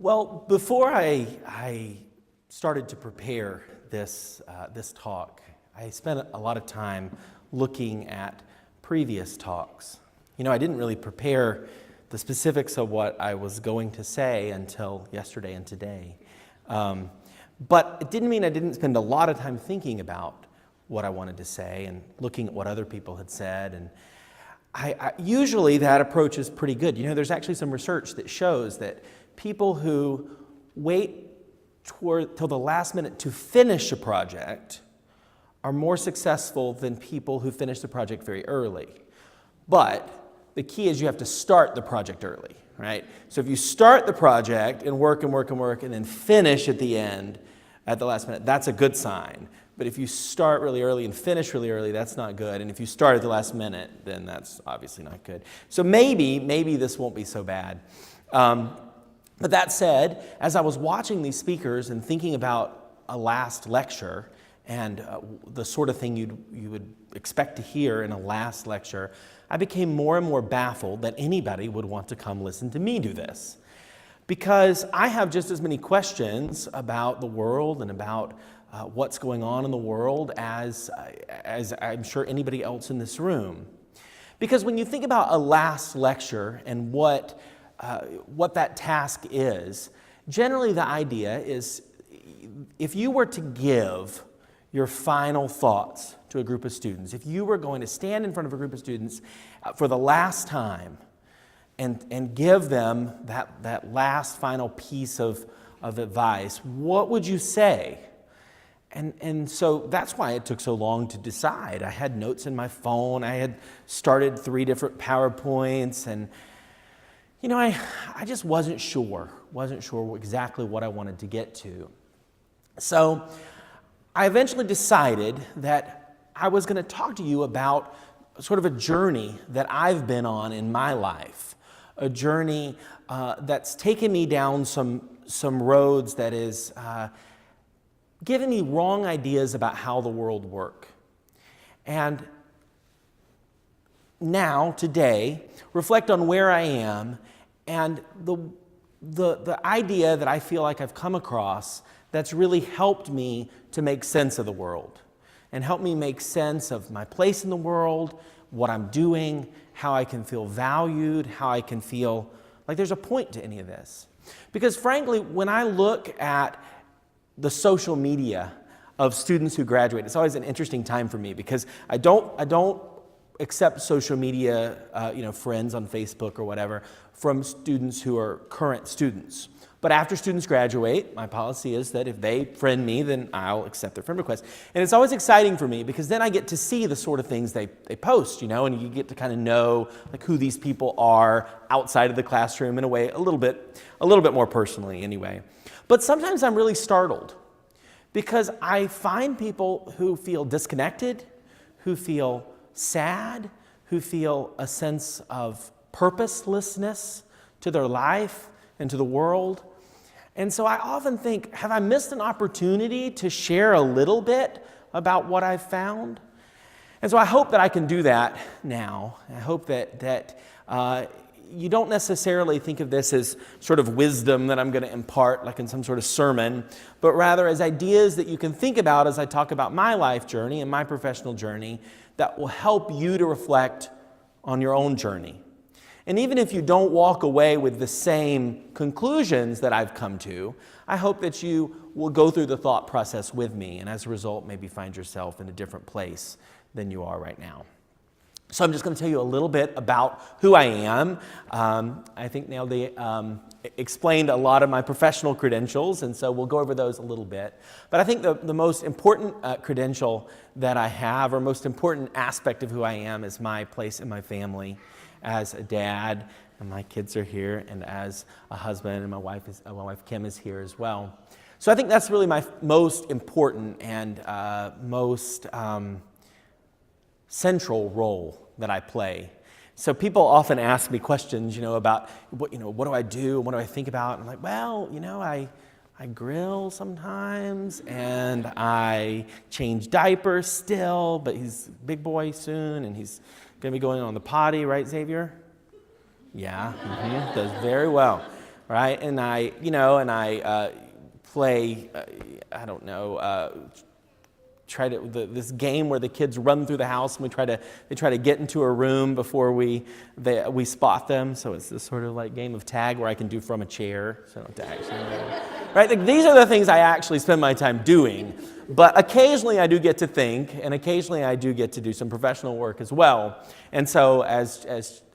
Well, before I started to prepare this talk, I spent a lot of time looking at previous talks. You know, I didn't really prepare the specifics of what I was going to say until yesterday and today. But it didn't mean I didn't spend a lot of time thinking about what I wanted to say and looking at what other people had said. And I usually that approach is pretty good. You know, there's actually some research that shows that people who wait till the last minute to finish a project are more successful than people who finish the project very early. But the key is you have to start the project early, right? So if you start the project and work and work and work and then finish at the end at the last minute, that's a good sign. But if you start really early and finish really early, that's not good. And if you start at the last minute, then that's obviously not good. So maybe this won't be so bad. But that said, as I was watching these speakers and thinking about a last lecture and the sort of thing you would expect to hear in a last lecture, I became more and more baffled that anybody would want to come listen to me do this. Because I have just as many questions about the world and about what's going on in the world as I'm sure anybody else in this room. Because when you think about a last lecture and what that task is, generally the idea is if you were to give your final thoughts to a group of students, if you were going to stand in front of a group of students for the last time and give them that last final piece of advice, what would you say? And so that's why it took so long to decide. I had notes in my phone. I had started 3 different PowerPoints, and you know, I just wasn't sure exactly what I wanted to get to. So I eventually decided that I was going to talk to you about sort of a journey that I've been on in my life, a journey that's taken me down some roads that is giving me wrong ideas about how the world works. And now, today, reflect on where I am and the idea that I feel like I've come across that's really helped me to make sense of the world and helped me make sense of my place in the world, what I'm doing, how I can feel valued, how I can feel like there's a point to any of this. Because frankly, when I look at the social media of students who graduate, it's always an interesting time for me because I don't accept social media, friends on Facebook or whatever, from students who are current students. But after students graduate, my policy is that if they friend me, then I'll accept their friend request. And it's always exciting for me because then I get to see the sort of things they post, and you get to kind of know like who these people are outside of the classroom in a way, a little bit more personally anyway. But sometimes I'm really startled because I find people who feel disconnected, who feel sad, who feel a sense of purposelessness to their life and to the world. And so I often think, have I missed an opportunity to share a little bit about what I've found? And so I hope that I can do that now. I hope that you don't necessarily think of this as sort of wisdom that I'm going to impart like in some sort of sermon, but rather as ideas that you can think about as I talk about my life journey and my professional journey that will help you to reflect on your own journey. And even if you don't walk away with the same conclusions that I've come to, I hope that you will go through the thought process with me and as a result maybe find yourself in a different place than you are right now. So I'm just going to tell you a little bit about who I am. I think Nailde explained a lot of my professional credentials, and so we'll go over those a little bit. But I think the most important credential that I have, or most important aspect of who I am, is my place in my family as a dad, and my kids are here, and as a husband, and my wife Kim is here as well. So I think that's really my most important and most central role that I play. So people often ask me questions, about what do I do and what do I think about? And I'm like, well, I grill sometimes and I change diapers still, but he's a big boy soon and he's going to be going on the potty, right, Xavier? Yeah, does very well. right? And I play, this game where the kids run through the house and they try to get into a room before we spot them. So it's this sort of like game of tag where I can do from a chair. So I don't have to actually know. Right? Like, these are the things I actually spend my time doing. But occasionally I do get to think, and occasionally I do get to do some professional work as well. And so as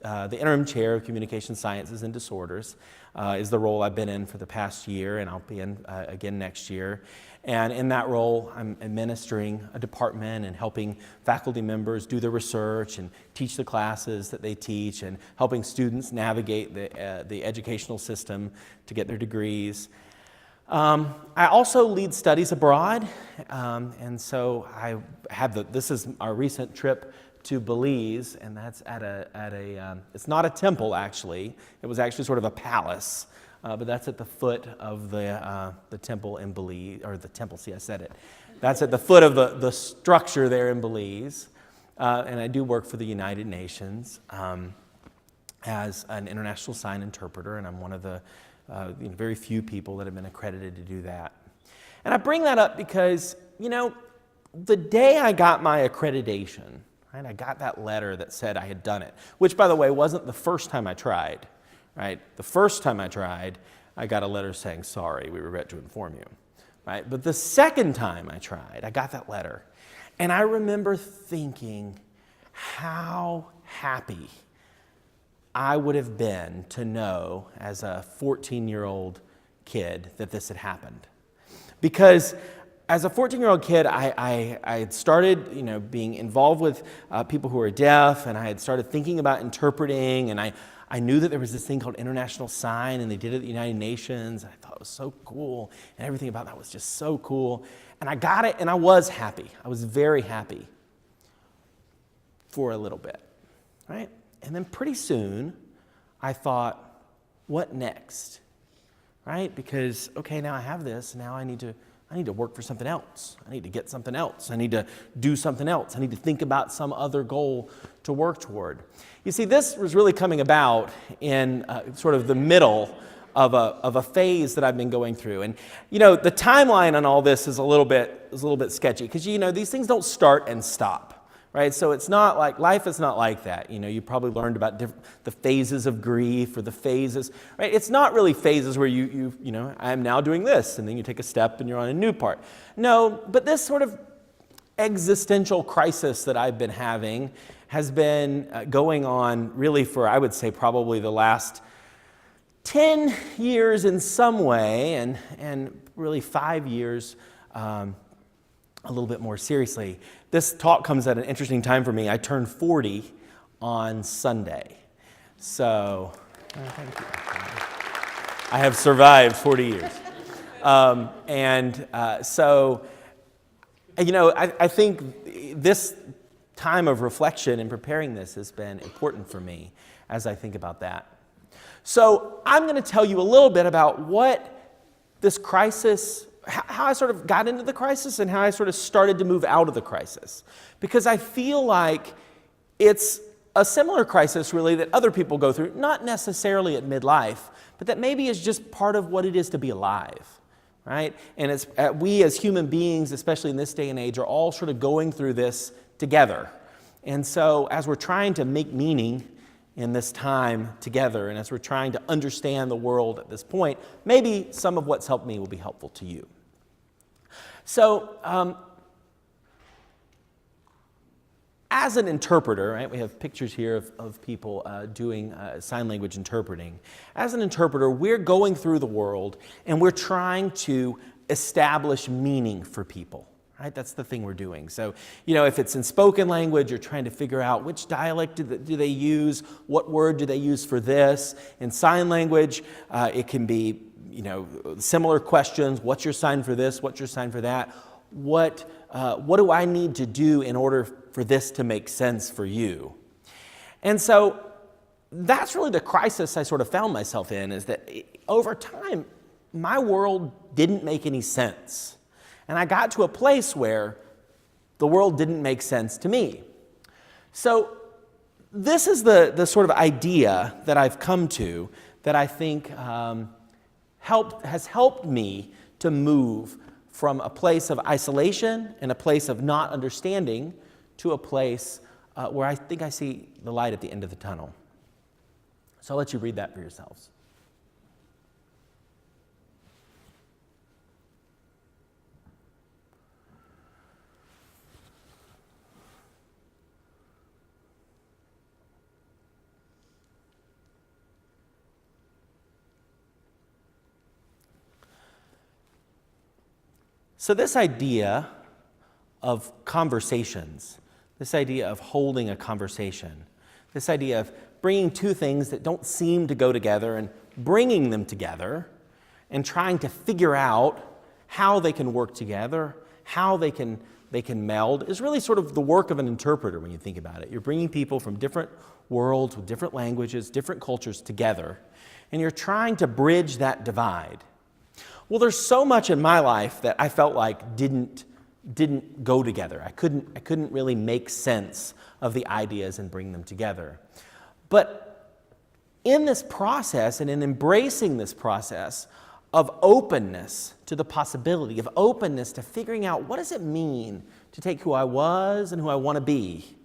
the interim chair of Communication Sciences and Disorders is the role I've been in for the past year, and I'll be in again next year. And in that role, I'm administering a department and helping faculty members do the research and teach the classes that they teach and helping students navigate the educational system to get their degrees. I also lead studies abroad, and so this is our recent trip to Belize, and that's at it's not a temple actually, it was actually sort of a palace. But that's at the foot of the temple in Belize, or the temple, see I said it. That's at the foot of the structure there in Belize. And I do work for the United Nations as an international sign interpreter, and I'm one of the very few people that have been accredited to do that. And I bring that up because, the day I got my accreditation, right, I got that letter that said I had done it, which, by the way, wasn't the first time I tried. Right? The first time I tried, I got a letter saying, sorry, we regret to inform you. Right? But the second time I tried, I got that letter. And I remember thinking how happy I would have been to know as a 14-year-old kid that this had happened. Because as a 14-year-old kid, I had started, being involved with people who were deaf, and I had started thinking about interpreting, and I knew that there was this thing called International Sign, and they did it at the United Nations, and I thought it was so cool, and everything about that was just so cool. And I got it, and I was happy. I was very happy for a little bit, right? And then pretty soon, I thought, what next, right? Because, okay, now I have this, now I need to work for something else. I need to get something else. I need to do something else. I need to think about some other goal to work toward. You see, this was really coming about in sort of the middle of a phase that I've been going through. And, the timeline on all this is a little bit sketchy because, these things don't start and stop, right? So it's not like, life is not like that. You probably learned about the phases of grief or the phases, right? It's not really phases where I'm now doing this, and then you take a step and you're on a new part. No, but this sort of existential crisis that I've been having has been going on really for, I would say, probably the last 10 years in some way, and really 5 years a little bit more seriously. This talk comes at an interesting time for me. I turned 40 on Sunday. So, thank you. I have survived 40 years. I think this time of reflection and preparing this has been important for me as I think about that. So I'm going to tell you a little bit about what this crisis, how I sort of got into the crisis and how I sort of started to move out of the crisis. Because I feel like it's a similar crisis really that other people go through, not necessarily at midlife, but that maybe is just part of what it is to be alive. Right? And it's we as human beings, especially in this day and age, are all sort of going through this together. And so as we're trying to make meaning in this time together, and as we're trying to understand the world at this point, maybe some of what's helped me will be helpful to you. So as an interpreter, right, we have pictures here of people doing sign language interpreting. As an interpreter, we're going through the world and we're trying to establish meaning for people. Right? That's the thing we're doing. So, if it's in spoken language, you're trying to figure out which dialect do they use, what word do they use for this. In sign language, it can be, similar questions. What's your sign for this? What's your sign for that? What do I need to do in order for this to make sense for you? And so that's really the crisis I sort of found myself in, is that over time, my world didn't make any sense. And I got to a place where the world didn't make sense to me. So this is the sort of idea that I've come to that I think has helped me to move from a place of isolation and a place of not understanding to a place where I think I see the light at the end of the tunnel. So I'll let you read that for yourselves. So this idea of conversations, this idea of holding a conversation, this idea of bringing two things that don't seem to go together and bringing them together and trying to figure out how they can work together, how they can meld, is really sort of the work of an interpreter when you think about it. You're bringing people from different worlds with different languages, different cultures together, and you're trying to bridge that divide. Well, there's so much in my life that I felt like didn't go together. I couldn't really make sense of the ideas and bring them together. But in this process and in embracing this process of openness to the possibility, of openness to figuring out what does it mean to take who I was and who I want to be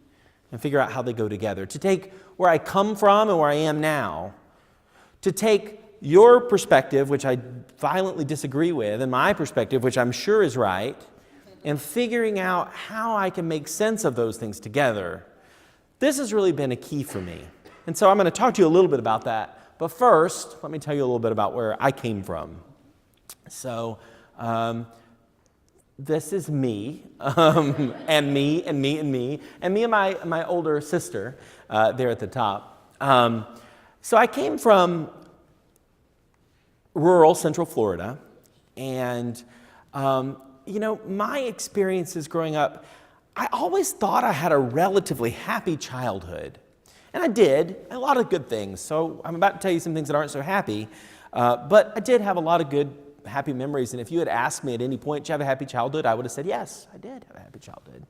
and figure out how they go together, to take where I come from and where I am now, to take your perspective, which I violently disagree with, and my perspective, which I'm sure is right, and figuring out how I can make sense of those things together. This has really been a key for me. And so I'm going to talk to you a little bit about that. But first, let me tell you a little bit about where I came from. So this is me, and me, and me, and me, and me and my older sister there at the top. So I came from rural Central Florida, and my experiences growing up, I always thought I had a relatively happy childhood. And I did, a lot of good things. So I'm about to tell you some things that aren't so happy, but I did have a lot of good, happy memories. And if you had asked me at any point, did you have a happy childhood? I would have said, yes, I did have a happy childhood.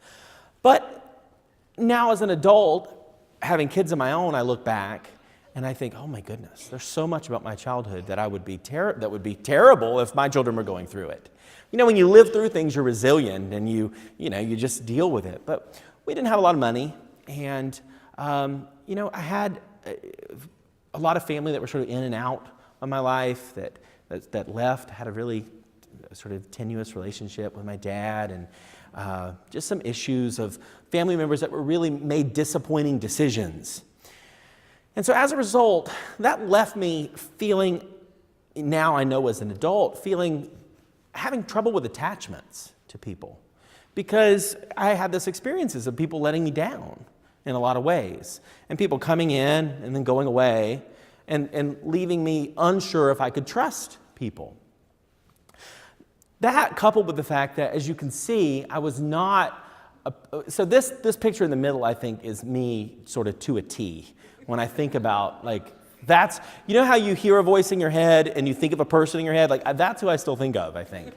But now as an adult, having kids of my own, I look back and I think, oh my goodness, there's so much about my childhood that would be terrible if my children were going through it. When you live through things, you're resilient and you just deal with it. But we didn't have a lot of money, and I had a lot of family that were sort of in and out of my life that left. I had a really sort of tenuous relationship with my dad, and just some issues of family members that were really made disappointing decisions. And so as a result, that left me feeling, now I know as an adult, having trouble with attachments to people, because I had this experiences of people letting me down in a lot of ways, and people coming in and then going away and leaving me unsure if I could trust people. That, coupled with the fact that, as you can see, I was not, so this picture in the middle, I think, is me sort of to a T. When I think about, that's, how you hear a voice in your head and you think of a person in your head? That's who I still think of, I think,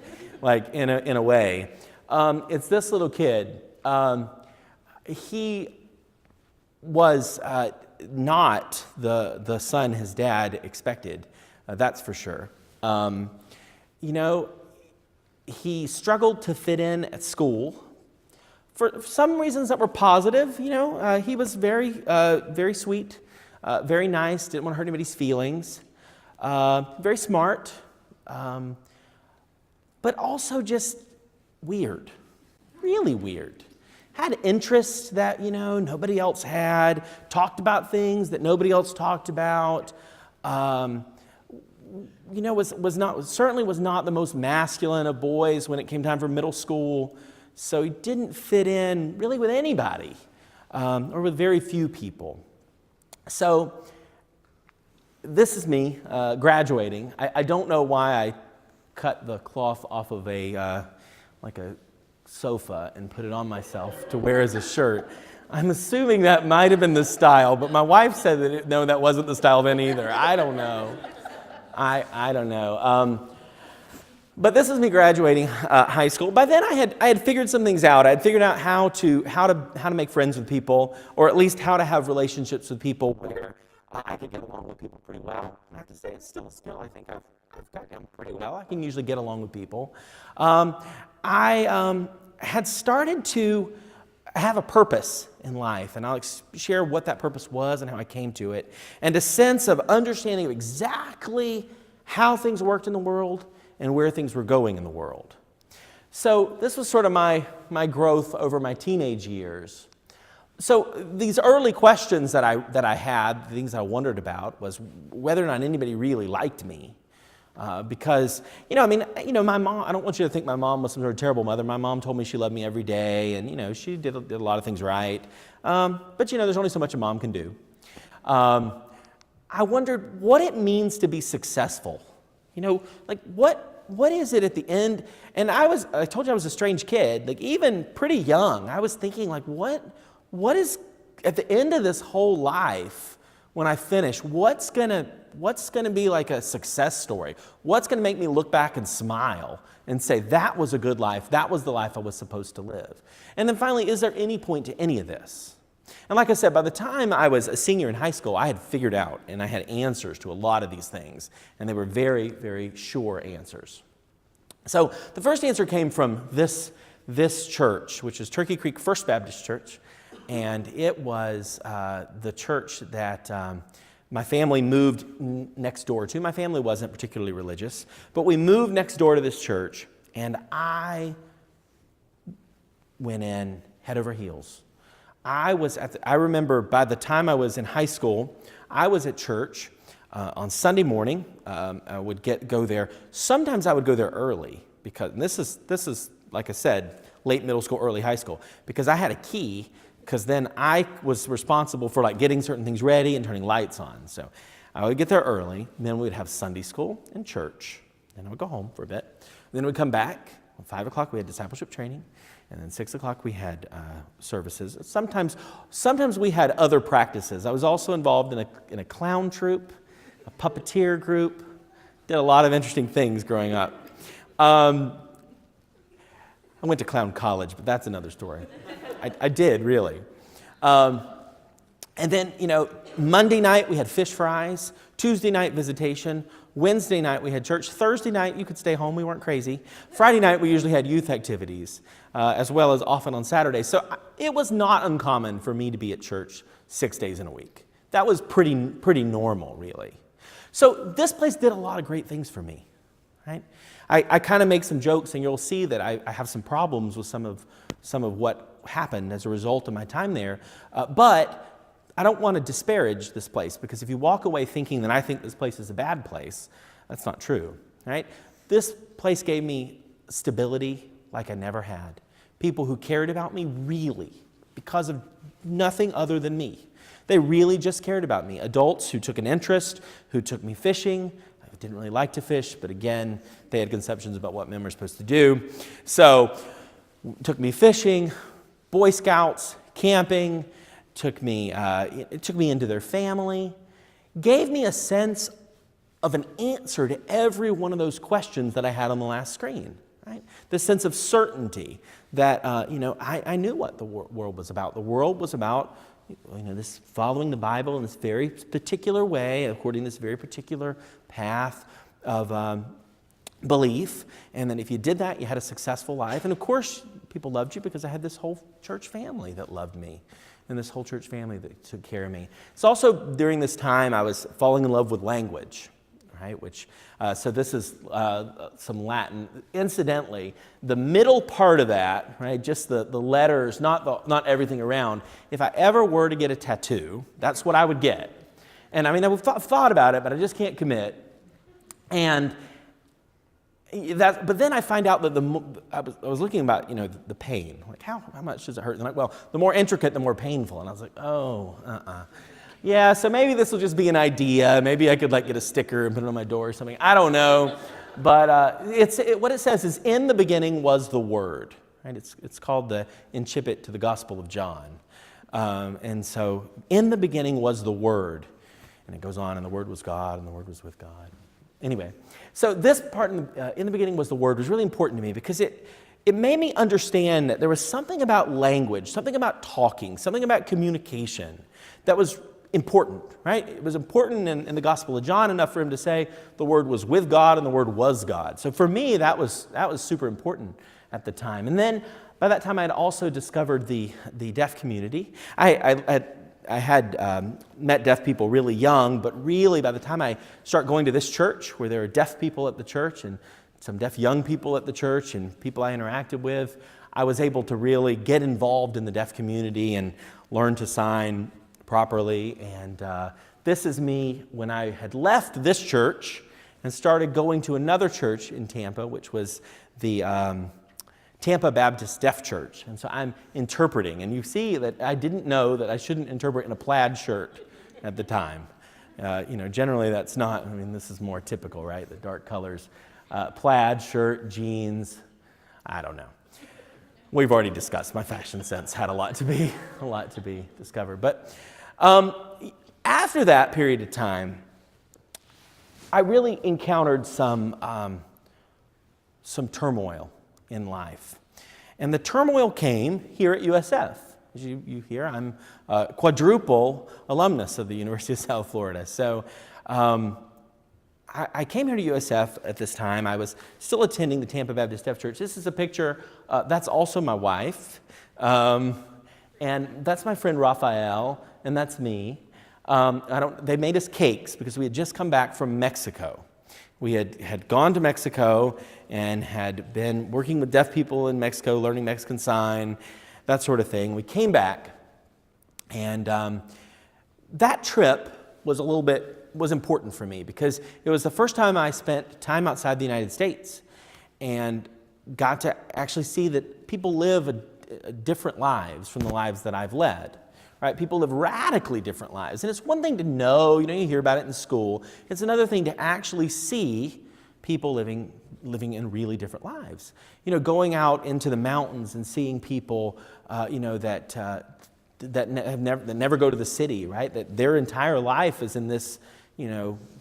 in a way. It's this little kid. He was not the son his dad expected, that's for sure. He struggled to fit in at school. For some reasons that were positive, he was very sweet, very nice, didn't want to hurt anybody's feelings, very smart, but also just weird, really weird. Had interests that, nobody else had, talked about things that nobody else talked about, certainly was not the most masculine of boys when it came time for middle school. So he didn't fit in really with anybody, or with very few people. So this is me graduating. I don't know why I cut the cloth off of a sofa and put it on myself to wear as a shirt. I'm assuming that might have been the style, but my wife said that that wasn't the style then either. I don't know. I don't know. But this is me graduating high school. By then, I had figured some things out. I had figured out how to make friends with people, or at least how to have relationships with people where I can get along with people pretty well. I have to say, it's still a skill I think I've got down pretty well. I can usually get along with people. I had started to have a purpose in life, and I'll share what that purpose was and how I came to it, and a sense of understanding of exactly how things worked in the world and where things were going in the world. So this was sort of my growth over my teenage years. So these early questions that I had, the things I wondered about, was whether or not anybody really liked me. Because, my mom, I don't want you to think my mom was some sort of terrible mother. My mom told me she loved me every day, and, she did a lot of things right. But, there's only so much a mom can do. I wondered what it means to be successful. What is it at the end? And I told you I was a strange kid, even pretty young. I was thinking, what is at the end of this whole life when I finish? What's gonna be like a success story? What's gonna make me look back and smile and say that was a good life? That was the life I was supposed to live. And then finally, is there any point to any of this? And like I said, by the time I was a senior in high school, I had figured out and I had answers to a lot of these things, and they were very, very sure answers. So the first answer came from this church, which is Turkey Creek First Baptist Church, and it was the church that my family moved next door to. My family wasn't particularly religious, but we moved next door to this church, and I went in head over heels. I remember by the time I was in high school, I was at church on Sunday morning. I would go there. Sometimes I would go there early because this is like I said, late middle school, early high school, because I had a key. Because then I was responsible for getting certain things ready and turning lights on. So I would get there early, then we'd have Sunday school and church. Then I would go home for a bit. Then we'd come back. At 5 o'clock we had discipleship training. And then 6 o'clock we had services. Sometimes we had other practices. I was also involved in a clown troupe, a puppeteer group. Did a lot of interesting things growing up. I went to clown college, but that's another story. I did, really. And then, Monday night we had fish fries. Tuesday night visitation. Wednesday night we had church. Thursday night you could stay home. We weren't crazy. Friday night we usually had youth activities, as well as often on Saturdays. So it was not uncommon for me to be at church 6 days in a week. That was pretty normal, really. So this place did a lot of great things for me, right? I kind of make some jokes, and you'll see that I have some problems with some of what happened as a result of my time there. But I don't want to disparage this place, because if you walk away thinking that I think this place is a bad place, that's not true, right? This place gave me stability like I never had. People who cared about me really, because of nothing other than me. They really just cared about me. Adults who took an interest, who took me fishing. I didn't really like to fish, but again, they had conceptions about what men were supposed to do. So, took me fishing, Boy Scouts, camping, took me into their family, gave me a sense of an answer to every one of those questions that I had on the last screen. Right? This sense of certainty that I knew what the world was about. The world was about this following the Bible in this very particular way, according to this very particular path of belief, and then if you did that, you had a successful life. And of course, people loved you because I had this whole church family that loved me, and this whole church family that took care of me. It's also during this time I was falling in love with language, right? So this is some Latin. Incidentally, the middle part of that, right, just the letters, not everything around. If I ever were to get a tattoo, that's what I would get. And I've thought about it, but I just can't commit. But then I find out that I was looking about the pain, like how much does it hurt? And I'm like, well, the more intricate, the more painful. And I was like, yeah, so maybe this will just be an idea. Maybe I could get a sticker and put it on my door or something. I don't know, but what it says is, in the beginning was the Word. Right? It's called the incipit to the Gospel of John, and so in the beginning was the Word, and it goes on, and the Word was God, and the Word was with God. Anyway, so this part in the beginning was the Word was really important to me because it made me understand that there was something about language, something about talking, something about communication that was important, right? It was important in the Gospel of John enough for him to say the Word was with God and the Word was God. So for me, that was super important at the time. And then by that time, I had also discovered the deaf community. I had met deaf people really young, but really by the time I start going to this church, where there are deaf people at the church and some deaf young people at the church and people I interacted with, I was able to really get involved in the deaf community and learn to sign properly. And this is me when I had left this church and started going to another church in Tampa, which was the Tampa Baptist Deaf Church. And so I'm interpreting. And you see that I didn't know that I shouldn't interpret in a plaid shirt at the time. Generally that's not, this is more typical, right? The dark colors. Plaid shirt, jeans, I don't know. We've already discussed my fashion sense had a lot to be discovered. But after that period of time, I really encountered some turmoil in life. And the turmoil came here at USF. As you hear, I'm a quadruple alumnus of the University of South Florida. So I came here to USF at this time. I was still attending the Tampa Baptist Deaf Church. This is a picture. That's also my wife. And that's my friend Raphael, and that's me. They made us cakes because we had just come back from Mexico. We had gone to Mexico and had been working with deaf people in Mexico, learning Mexican Sign, that sort of thing. We came back, and that trip was important for me because it was the first time I spent time outside the United States and got to actually see that people live different lives from the lives that I've led. Right? People live radically different lives. And it's one thing to know, you hear about it in school. It's another thing to actually see people living in really different lives. Going out into the mountains and seeing people, that never go to the city, right? That their entire life is in this,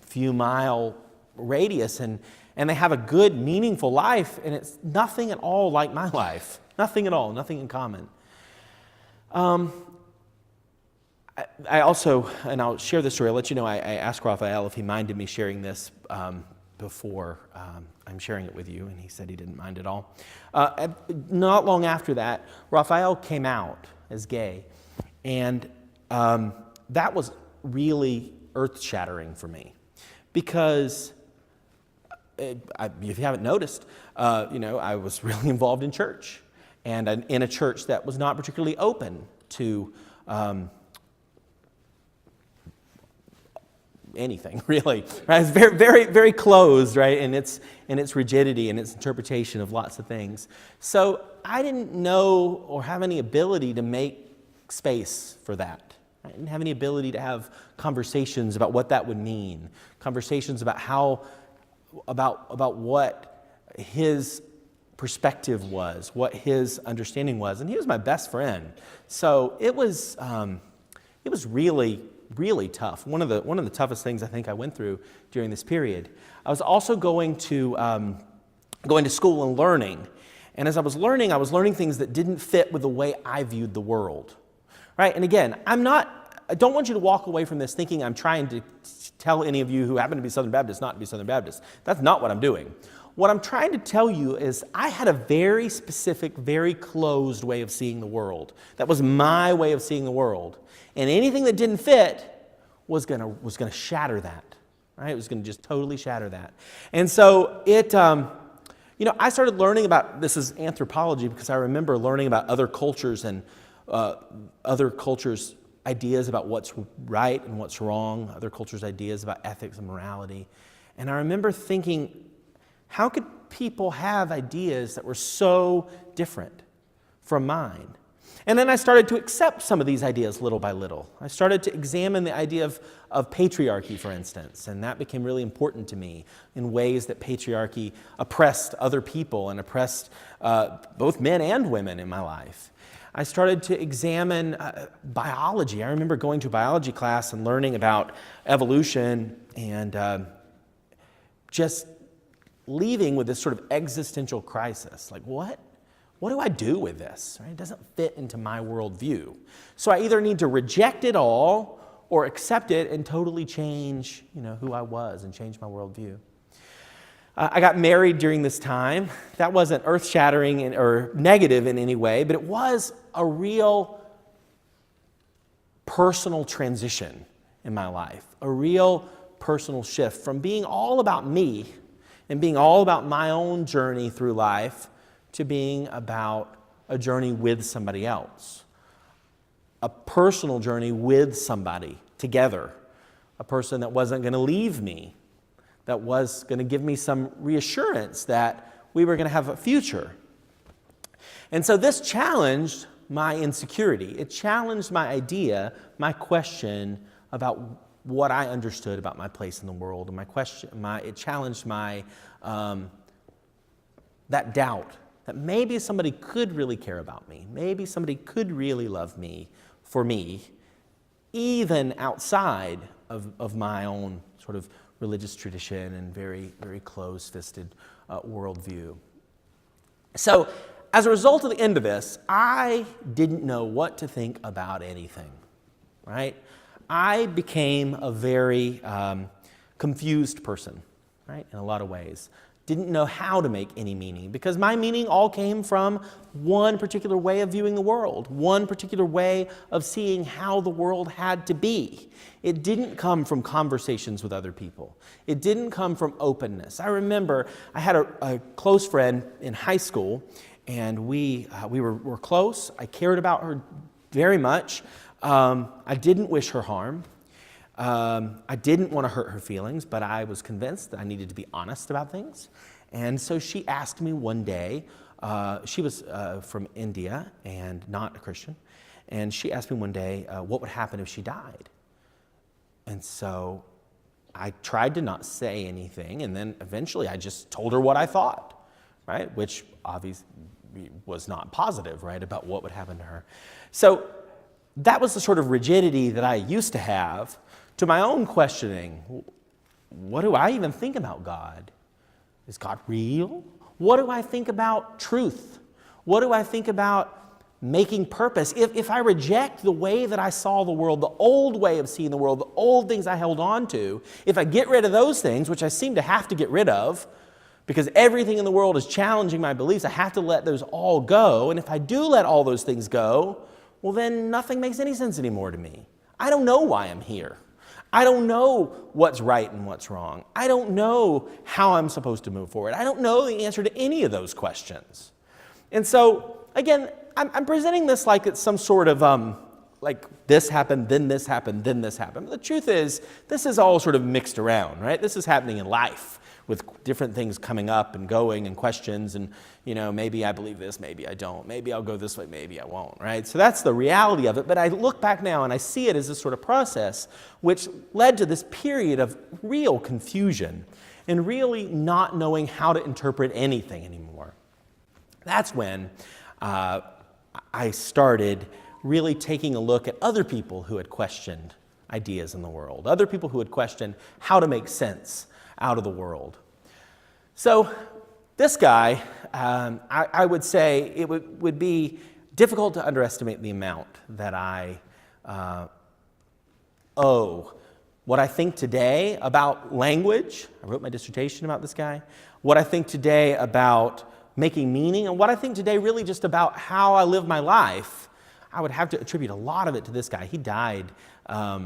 few mile radius, and they have a good, meaningful life, and it's nothing at all like my life. Nothing at all, nothing in common. I also, and I'll share this story, I'll let you know, I asked Raphael if he minded me sharing this before I'm sharing it with you, and he said he didn't mind at all. Not long after that, Raphael came out as gay, and that was really earth-shattering for me, because if you haven't noticed, I was really involved in church, and in a church that was not particularly open to anything, really. Right? It's very, very, very closed, right, in its rigidity and its interpretation of lots of things. So I didn't know or have any ability to make space for that. I didn't have any ability to have conversations about what that would mean, conversations about about what his perspective was, what his understanding was, and he was my best friend. So it was really, really tough. One of the toughest things I think I went through during this period. I was also going to school and learning, and as I was learning things that didn't fit with the way I viewed the world. Right? And again, I don't want you to walk away from this thinking I'm trying to tell any of you who happen to be Southern Baptists not to be Southern Baptists. That's not what I'm doing. What I'm trying to tell you is I had a very specific, very closed way of seeing the world. That was my way of seeing the world. And anything that didn't fit was gonna shatter that. Right? It was gonna just totally shatter that. And so I started learning about, this is anthropology, because I remember learning about other cultures and other cultures' ideas about what's right and what's wrong, other cultures' ideas about ethics and morality. And I remember thinking, how could people have ideas that were so different from mine? And then I started to accept some of these ideas little by little. I started to examine the idea of patriarchy, for instance, and that became really important to me in ways that patriarchy oppressed other people and oppressed both men and women in my life. I started to examine biology. I remember going to a biology class and learning about evolution and just leaving with this sort of existential crisis. Like, what do I do with this? Right? It doesn't fit into my worldview. So I either need to reject it all or accept it and totally change, who I was and change my worldview. I got married during this time. That wasn't earth-shattering or negative in any way, but it was a real personal transition in my life, a real personal shift from being all about me and being all about my own journey through life to being about a journey with somebody else, a personal journey with somebody together, a person that wasn't going to leave me, that was going to give me some reassurance that we were going to have a future. And so this challenged my insecurity. It challenged my idea, my question about what I understood about my place in the world, and it challenged my that doubt that maybe somebody could really care about me, maybe somebody could really love me for me, even outside of my own sort of religious tradition and very, very close-fisted worldview. So, as a result of the end of this, I didn't know what to think about anything, right? I became a very confused person, right, in a lot of ways. Didn't know how to make any meaning because my meaning all came from one particular way of viewing the world, one particular way of seeing how the world had to be. It didn't come from conversations with other people. It didn't come from openness. I remember I had a close friend in high school, and we were close. I cared about her very much. I didn't wish her harm. I didn't want to hurt her feelings, but I was convinced that I needed to be honest about things. And so she asked me one day, she was from India and not a Christian, and she asked me one day what would happen if she died. And so I tried to not say anything, and then eventually I just told her what I thought, right? Which obviously was not positive, right, about what would happen to her. So that was the sort of rigidity that I used to have to my own questioning. What do I even think about God? Is God real? What do I think about truth? What do I think about making purpose? If I reject the way that I saw the world, the old way of seeing the world, the old things I held on to, if I get rid of those things, which I seem to have to get rid of, because everything in the world is challenging my beliefs, I have to let those all go. And if I do let all those things go, well, then nothing makes any sense anymore to me. I don't know why I'm here. I don't know what's right and what's wrong. I don't know how I'm supposed to move forward. I don't know the answer to any of those questions. And so, again, I'm presenting this like it's some sort of, like this happened, then this happened, then this happened. But the truth is, this is all sort of mixed around, right? This is happening in life with different things coming up and going and questions and, maybe I believe this, maybe I don't. Maybe I'll go this way, maybe I won't, right? So that's the reality of it. But I look back now and I see it as this sort of process which led to this period of real confusion and really not knowing how to interpret anything anymore. That's when I started really taking a look at other people who had questioned ideas in the world, other people who had questioned how to make sense out of the world. So this guy, I would say it would be difficult to underestimate the amount that I owe what I think today about language. I wrote my dissertation about this guy. What I think today about making meaning, and what I think today really just about how I live my life. I would have to attribute a lot of it to this guy. He died, I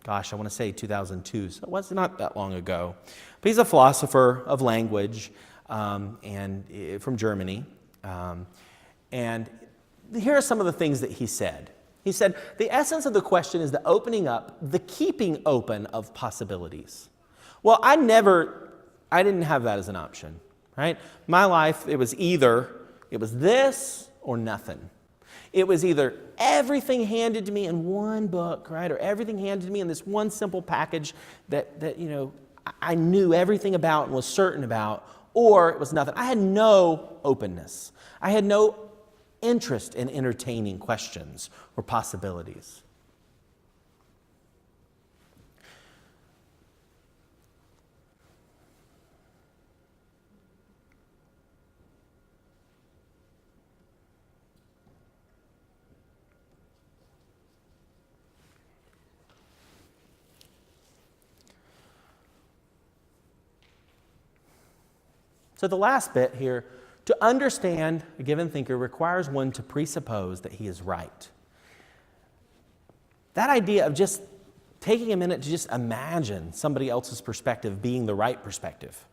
want to say 2002, so it was not that long ago. But he's a philosopher of language and from Germany. And here are some of the things that he said. He said, the essence of the question is the opening up, the keeping open of possibilities. Well, I didn't have that as an option, right? My life, it was this or nothing. It was either everything handed to me in one book, right, or everything handed to me in this one simple package that I knew everything about and was certain about, or it was nothing. I had no openness. I had no interest in entertaining questions or possibilities. So the last bit here, to understand a given thinker requires one to presuppose that he is right. That idea of just taking a minute to just imagine somebody else's perspective being the right perspective,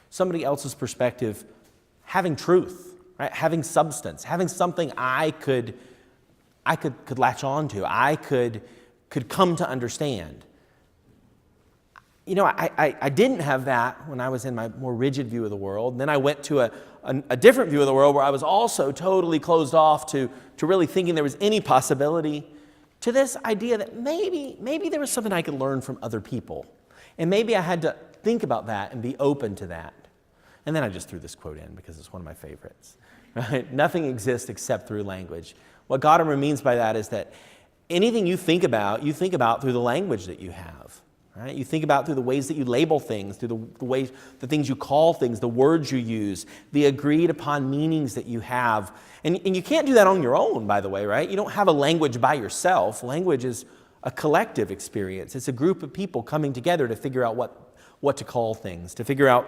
somebody else's perspective having truth, right? Having substance, having something I could latch on to, I could come to understand. You know, I didn't have that when I was in my more rigid view of the world. And then I went to a different view of the world where I was also totally closed off to really thinking there was any possibility, to this idea that maybe there was something I could learn from other people. And maybe I had to think about that and be open to that. And then I just threw this quote in because it's one of my favorites. Right? Nothing exists except through language. What Gadamer means by that is that anything you think about through the language that you have. Right? You think about through the ways that you label things, through the things you call things, the words you use, the agreed upon meanings that you have. And you can't do that on your own, by the way, right? You don't have a language by yourself. Language is a collective experience. It's a group of people coming together to figure out what to call things, to figure out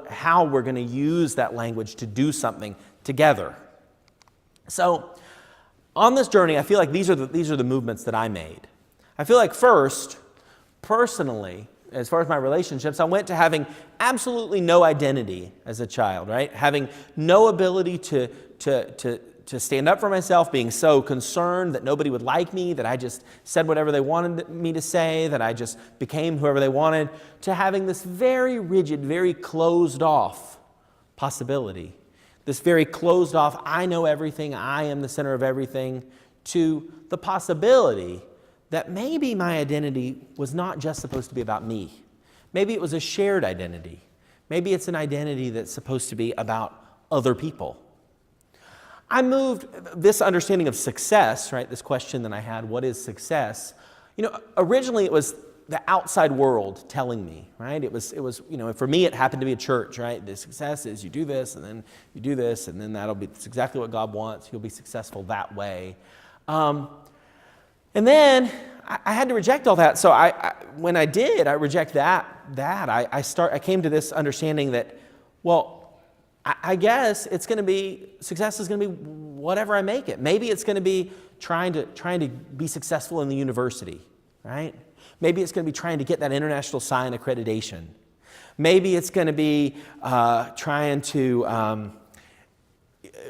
how we're going to use that language to do something together. So on this journey, I feel like these are the movements that I made. I feel like first, personally, as far as my relationships, I went to having absolutely no identity as a child, right? Having no ability to stand up for myself, being so concerned that nobody would like me, that I just said whatever they wanted me to say, that I just became whoever they wanted, to having this very rigid, very closed off possibility. This very closed off, I know everything, I am the center of everything, to the possibility that maybe my identity was not just supposed to be about me. Maybe it was a shared identity. Maybe it's an identity that's supposed to be about other people. I moved this understanding of success, right? This question that I had, what is success? You know, originally it was the outside world telling me, right? It was, you know, for me it happened to be a church, right? The success is you do this, and then you do this, and then that's exactly what God wants. You'll be successful that way. And then I had to reject all that. So when I did, I reject that. I came to this understanding that, well, I guess success is going to be whatever I make it. Maybe it's going to be trying to be successful in the university, right? Maybe it's going to be trying to get that international sign accreditation. Maybe it's going to be trying to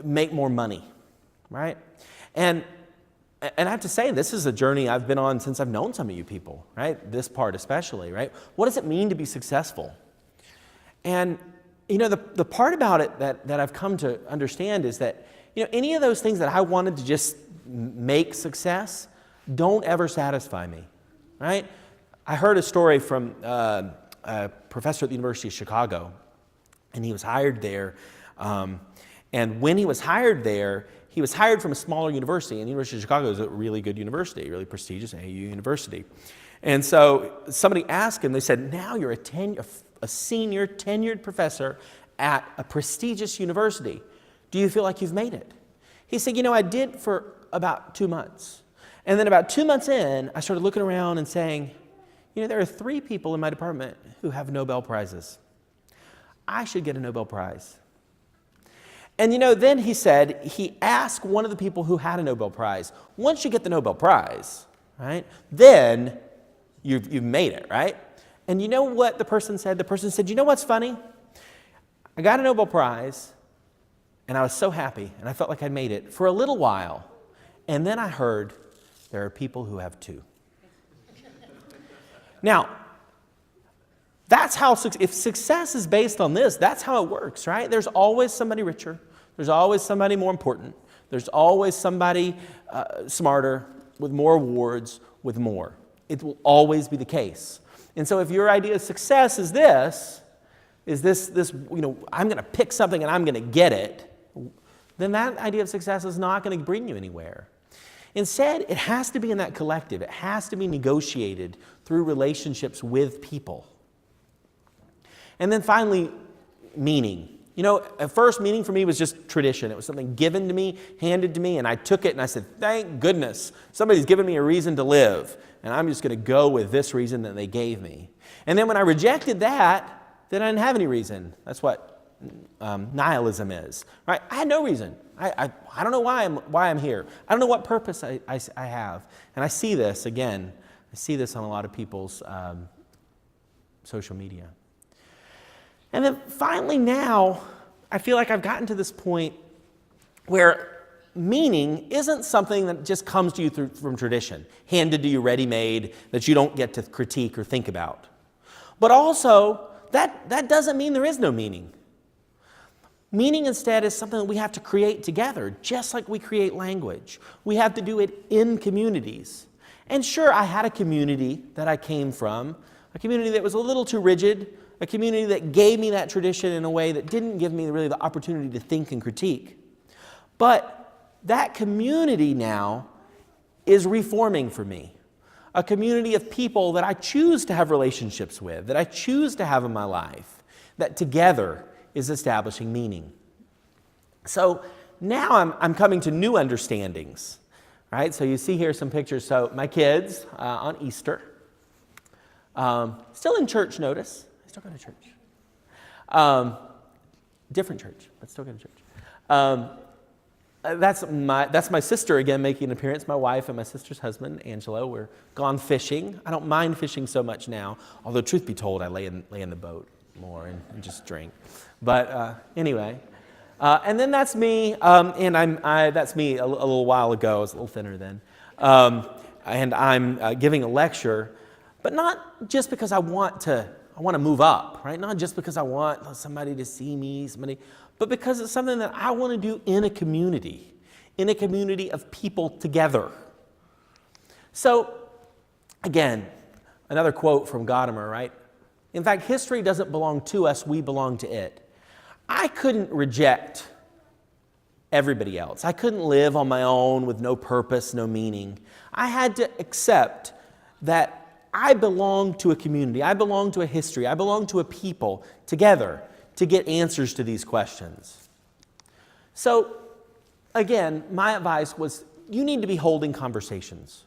make more money, right? And I have to say, this is a journey I've been on since I've known some of you people, right? This part especially, right? What does it mean to be successful? And, you know, the part about it that I've come to understand is that, you know, any of those things that I wanted to just make success don't ever satisfy me, right? I heard a story from a professor at the University of Chicago, and he was hired there. And when he was hired there, he was hired from a smaller university, and the University of Chicago is a really good university, really prestigious AU university. And so somebody asked him, they said, now you're a senior tenured professor at a prestigious university. Do you feel like you've made it? He said, you know, I did for about 2 months. And then about 2 months in, I started looking around and saying, you know, there are 3 people in my department who have Nobel Prizes. I should get a Nobel Prize. And, you know, then he said, he asked one of the people who had a Nobel Prize, once you get the Nobel Prize, right, then you've made it, right? And you know what the person said? The person said, you know what's funny? I got a Nobel Prize, and I was so happy, and I felt like I'd made it for a little while. And then I heard there are people who have 2. Now, that's how, if success is based on this, that's how it works, right? There's always somebody richer. There's always somebody more important. There's always somebody smarter, with more awards, with more. It will always be the case. And so if your idea of success is this, you know, I'm going to pick something and I'm going to get it, then that idea of success is not going to bring you anywhere. Instead, it has to be in that collective. It has to be negotiated through relationships with people. And then finally, meaning. You know, at first, meaning for me was just tradition. It was something given to me, handed to me, and I took it and I said, thank goodness, somebody's given me a reason to live, and I'm just going to go with this reason that they gave me. And then when I rejected that, then I didn't have any reason. That's what nihilism is, right? I had no reason. I don't know why I'm here. I don't know what purpose I have. And I see this, again, I see this on a lot of people's social media. And then finally now, I feel like I've gotten to this point where meaning isn't something that just comes to you from tradition, handed to you ready-made, that you don't get to critique or think about. But also, that doesn't mean there is no meaning. Meaning instead is something that we have to create together, just like we create language. We have to do it in communities. And sure, I had a community that I came from, a community that was a little too rigid, a community that gave me that tradition in a way that didn't give me really the opportunity to think and critique. But that community now is reforming for me. A community of people that I choose to have relationships with, that I choose to have in my life, that together is establishing meaning. So now I'm coming to new understandings, right? So you see here some pictures. So my kids on Easter, still in church, notice. I still go to church. Different church, but still go to church. That's my sister again making an appearance, my wife and my sister's husband, Angelo. We're gone fishing. I don't mind fishing so much now, although truth be told, I lay in the boat more and just drink. But anyway, and then that's me, and that's me a little while ago. I was a little thinner then. And I'm giving a lecture, but not just because I want to move up, right? Not just because I want somebody to see me, but because it's something that I want to do in a community of people together. So, again, another quote from Gadamer, right? In fact, history doesn't belong to us, we belong to it. I couldn't reject everybody else. I couldn't live on my own with no purpose, no meaning. I had to accept that I belong to a community, I belong to a history, I belong to a people together to get answers to these questions. So, again, my advice was you need to be holding conversations.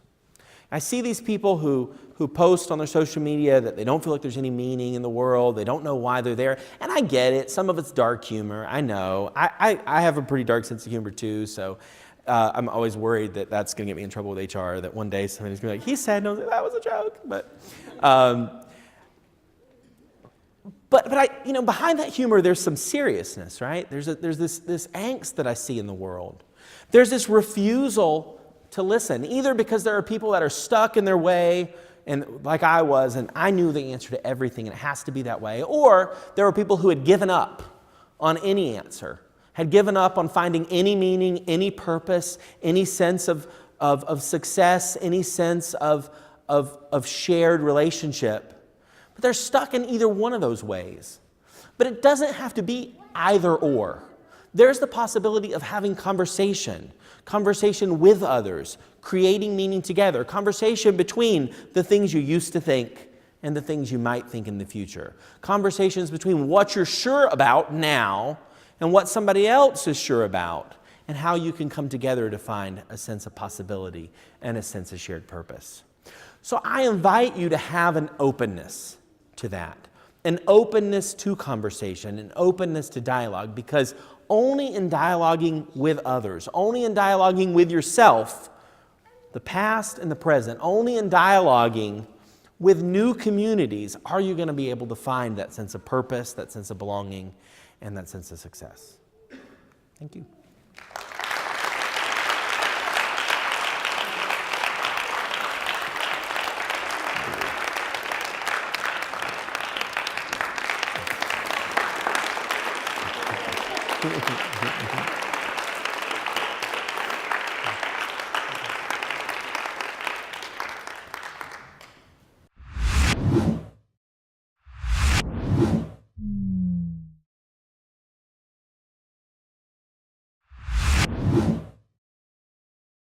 I see these people who post on their social media that they don't feel like there's any meaning in the world, they don't know why they're there, and I get it. Some of it's dark humor, I know. I have a pretty dark sense of humor too, so I'm always worried that that's going to get me in trouble with HR, that one day somebody's going to be like, he said, no, that was a joke. But behind that humor, there's some seriousness, right? There's this angst that I see in the world. There's this refusal to listen, either because there are people that are stuck in their way, and like I was, and I knew the answer to everything, and it has to be that way, or there were people who had given up on any answer, had given up on finding any meaning, any purpose, any sense of success, any sense of shared relationship. But they're stuck in either one of those ways. But it doesn't have to be either or. There's the possibility of having conversation with others, creating meaning together, conversation between the things you used to think and the things you might think in the future. Conversations between what you're sure about now and what somebody else is sure about, and how you can come together to find a sense of possibility and a sense of shared purpose. So I invite you to have an openness to that, an openness to conversation, an openness to dialogue, because only in dialoguing with others, only in dialoguing with yourself, the past and the present, only in dialoguing with new communities are you going to be able to find that sense of purpose, that sense of belonging, and that sense of success. Thank you. Thank you.